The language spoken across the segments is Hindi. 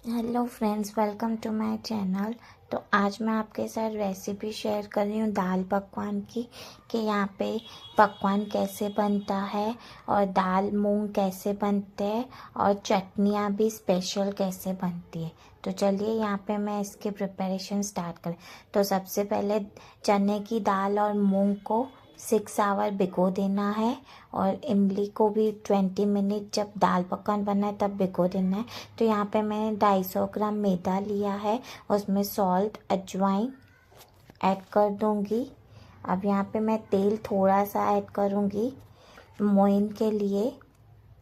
Hello friends, welcome to my channel. तो आज मैं आपके साथ रेसिपी शेयर कर रही हूँ दाल पकवान की, कि यहाँ पे पकवान कैसे बनता है और दाल मूंग कैसे बनते हैं और चटनियाँ भी स्पेशल कैसे बनती है। तो चलिए यहाँ पे मैं इसके प्रिपरेशन स्टार्ट करें। तो सबसे पहले चने की दाल और मूंग को 6 आवर भिगो देना है और इमली को भी 20 मिनट, जब दाल पकवान बनना है तब भिगो देना है। तो यहाँ पे मैंने 250 ग्राम मैदा लिया है, उसमें सॉल्ट अजवाइन ऐड कर दूँगी। अब यहाँ पे मैं तेल थोड़ा सा ऐड करूँगी मोइन के लिए,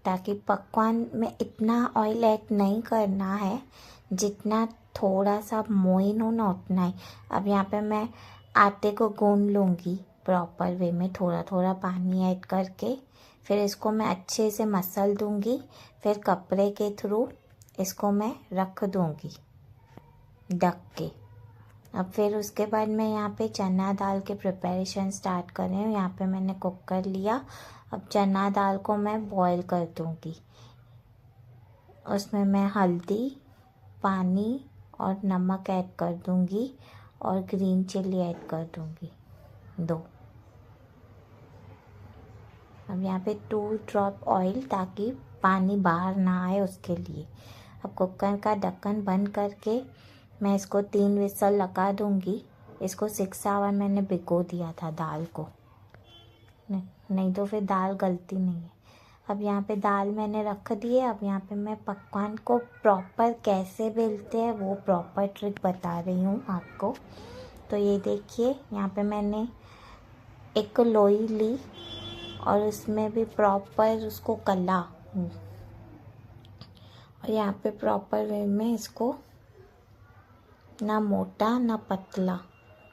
ताकि पकवान में इतना ऑयल ऐड नहीं करना है, जितना थोड़ा सा मोइन हो ना उतना ही। अब यहाँ पे मैं आटे को गूंद लूँगी प्रॉपर वे में, थोड़ा थोड़ा पानी ऐड करके। फिर इसको मैं अच्छे से मसल दूँगी, फिर कपड़े के थ्रू इसको मैं रख दूँगी ढक के। अब फिर उसके बाद मैं यहाँ पे चना दाल के प्रिपरेशन स्टार्ट कर रही हूँ। यहाँ पे मैंने कुकर लिया। अब चना दाल को मैं बॉईल कर दूँगी। उसमें मैं हल्दी, पानी और नमक ऐड कर दूँगी और ग्रीन चिली ऐड कर दूँगी 2। अब यहाँ पे 2 ड्रॉप ऑयल, ताकि पानी बाहर ना आए उसके लिए। अब कुकर का ढक्कन बंद करके मैं इसको 3 विसल लगा दूँगी। इसको 6 आवर मैंने भिगो दिया था दाल को, नहीं तो फिर दाल गलती नहीं है। अब यहाँ पे दाल मैंने रख दी है। अब यहाँ पे मैं पकवान को प्रॉपर कैसे बेलते हैं वो प्रॉपर ट्रिक बता रही हूँ आपको। तो ये देखिए, यहाँ पे मैंने एक लोई ली और उसमें भी प्रॉपर उसको कला हूँ, और यहाँ पे प्रॉपर वे में इसको ना मोटा ना पतला,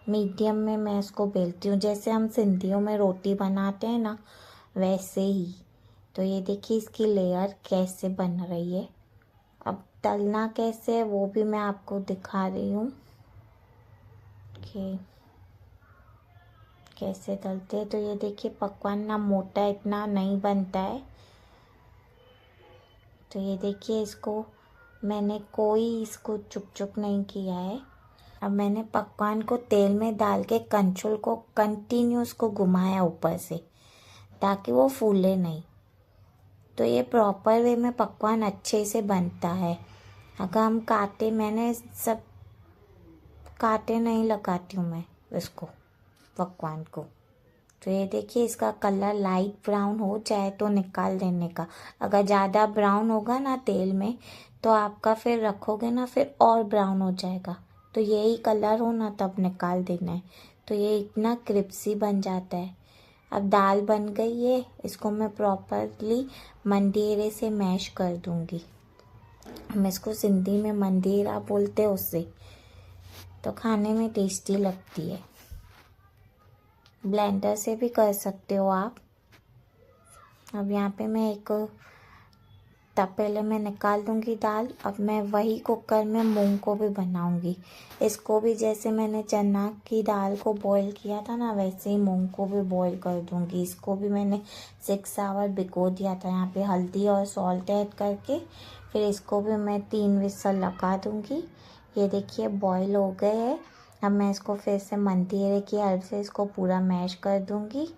मीडियम में मैं इसको बेलती हूँ, जैसे हम सिंधियों में रोटी बनाते हैं ना, वैसे ही। तो ये देखिए इसकी लेयर कैसे बन रही है। अब तलना कैसे है वो भी मैं आपको दिखा रही हूँ कि कैसे तलते हैं। तो ये देखिए पकवान ना मोटा इतना नहीं बनता है। तो ये देखिए, इसको मैंने इसको चुक नहीं किया है। अब मैंने पकवान को तेल में डाल के कंचुल को कंटिन्यूस को घुमाया ऊपर से, ताकि वो फूले नहीं। तो ये प्रॉपर वे में पकवान अच्छे से बनता है। अगर हम मैंने सब कांटे नहीं लगाती हूँ मैं इसको, पकवान को। तो ये देखिए इसका कलर लाइट ब्राउन हो जाए तो निकाल देने का। अगर ज़्यादा ब्राउन होगा ना तेल में, तो आपका फिर रखोगे ना फिर और ब्राउन हो जाएगा। तो यही कलर हो ना तब निकाल देना है। तो ये इतना क्रिस्पी बन जाता है। अब दाल बन गई है, इसको मैं प्रॉपरली मंदेरे से मैश कर दूंगी। हम इसको सिंधी में मंदेरा बोलते हैं उससे। तो खाने में टेस्टी लगती है। ब्लेंडर से भी कर सकते हो आप। अब यहाँ पे मैं एक तपेले में निकाल दूंगी दाल। अब मैं वही कुकर में मूंग को भी बनाऊंगी। इसको भी जैसे मैंने चना की दाल को बॉईल किया था ना, वैसे ही मूंग को भी बॉईल कर दूंगी। इसको भी मैंने 6 आवर भिगो दिया था यहाँ पे हल्दी और सॉल्ट ऐड करके। फिर इसको भी मैं 3 विसल लगा दूंगी। ये देखिए बॉईल हो गए हैं। अब मैं इसको फिर से मंतीरे की हेल्प से इसको पूरा मैश कर दूंगी।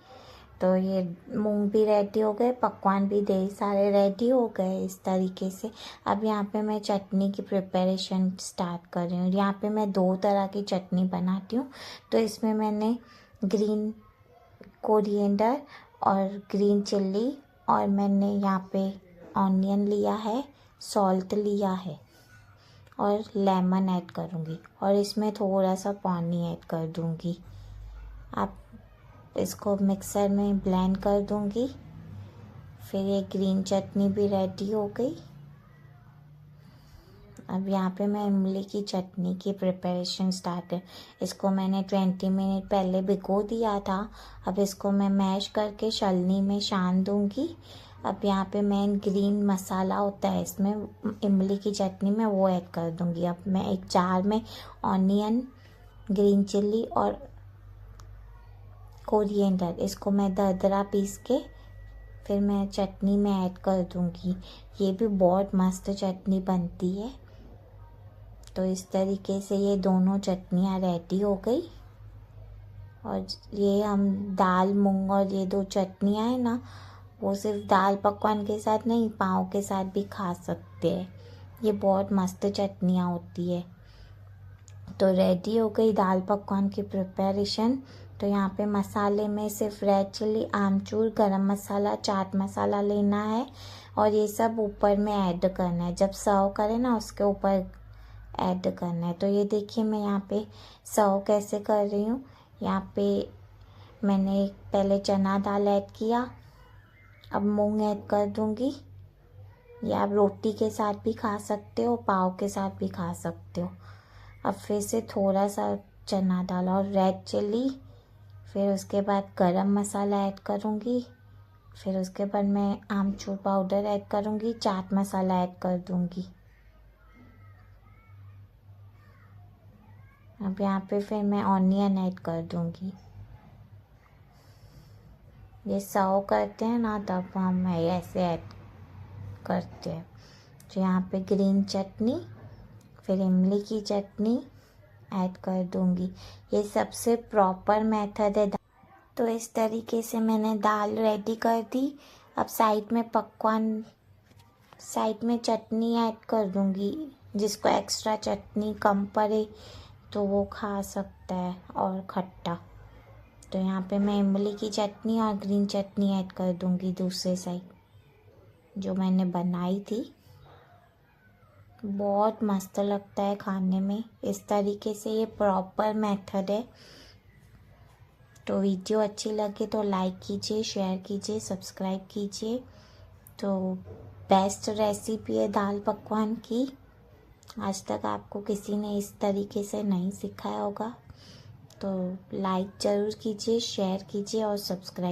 तो ये मूंग भी रेडी हो गए, पकवान भी ढेर सारे रेडी हो गए इस तरीके से। अब यहाँ पे मैं चटनी की प्रिपरेशन स्टार्ट कर रही हूँ। यहाँ पे मैं 2 तरह की चटनी बनाती हूँ। तो इसमें मैंने ग्रीन कोरिएंडर और ग्रीन चिल्ली, और मैंने यहाँ पे ऑनियन लिया है, सॉल्ट लिया है और लेमन ऐड करूँगी, और इसमें थोड़ा सा पानी ऐड कर दूँगी। आप इसको मिक्सर में ब्लेंड कर दूँगी। फिर ये ग्रीन चटनी भी रेडी हो गई। अब यहाँ पे मैं इमली की चटनी की प्रिपरेशन स्टार्ट है। इसको मैंने 20 मिनट पहले भिगो दिया था। अब इसको मैं मैश करके छलनी में छान दूँगी। अब यहाँ पे मैं ग्रीन मसाला होता है इसमें इमली की चटनी में, वो ऐड कर दूँगी। अब मैं एक जार में ऑनियन, ग्रीन चिल्ली और कोरिएंडर, इसको मैं दरदरा पीस के फिर मैं चटनी में ऐड कर दूँगी। ये भी बहुत मस्त चटनी बनती है। तो इस तरीके से ये दोनों चटनियाँ रेडी हो गई। और ये हम दाल मूंग और ये दो चटनियाँ हैं ना, वो सिर्फ दाल पकवान के साथ नहीं, पाव के साथ भी खा सकते हैं। ये बहुत मस्त चटनियाँ होती है। तो रेडी हो गई दाल पकवान की प्रिपरेशन। तो यहाँ पे मसाले में सिर्फ रेड चिल्ली, आमचूर, गरम मसाला, चाट मसाला लेना है और ये सब ऊपर में ऐड करना है। जब सर्व करें ना उसके ऊपर ऐड करना है। तो ये देखिए मैं यहाँ पे सर्व कैसे कर रही हूँ। यहाँ पे मैंने पहले चना दाल ऐड किया, अब मूंग ऐड कर दूँगी। ये आप रोटी के साथ भी खा सकते हो, पाव के साथ भी खा सकते हो। अब फिर से थोड़ा सा चना दाल और रेड चिल्ली, फिर उसके बाद गरम मसाला ऐड करूँगी, फिर उसके बाद मैं आमचूर पाउडर ऐड करूँगी, चाट मसाला ऐड कर दूँगी। अब यहाँ पे फिर मैं ऑनियन ऐड कर दूँगी। ये सर्व करते हैं ना तब हम ऐसे ऐड करते हैं। तो यहाँ पे ग्रीन चटनी, फिर इमली की चटनी ऐड कर दूँगी। ये सबसे प्रॉपर मेथड है। तो इस तरीके से मैंने दाल रेडी कर दी। अब साइड में चटनी ऐड कर दूँगी। जिसको एक्स्ट्रा चटनी कम पड़े तो वो खा सकता है, और खट्टा। तो यहाँ पे मैं इमली की चटनी और ग्रीन चटनी ऐड कर दूँगी दूसरे साइड जो मैंने बनाई थी। बहुत मस्त लगता है खाने में। इस तरीके से ये प्रॉपर मेथड है। तो वीडियो अच्छी लगे तो लाइक कीजिए, शेयर कीजिए, सब्सक्राइब कीजिए। तो बेस्ट रेसिपी है दाल पकवान की। आज तक आपको किसी ने इस तरीके से नहीं सिखाया होगा। तो लाइक ज़रूर कीजिए, शेयर कीजिए और सब्सक्राइब।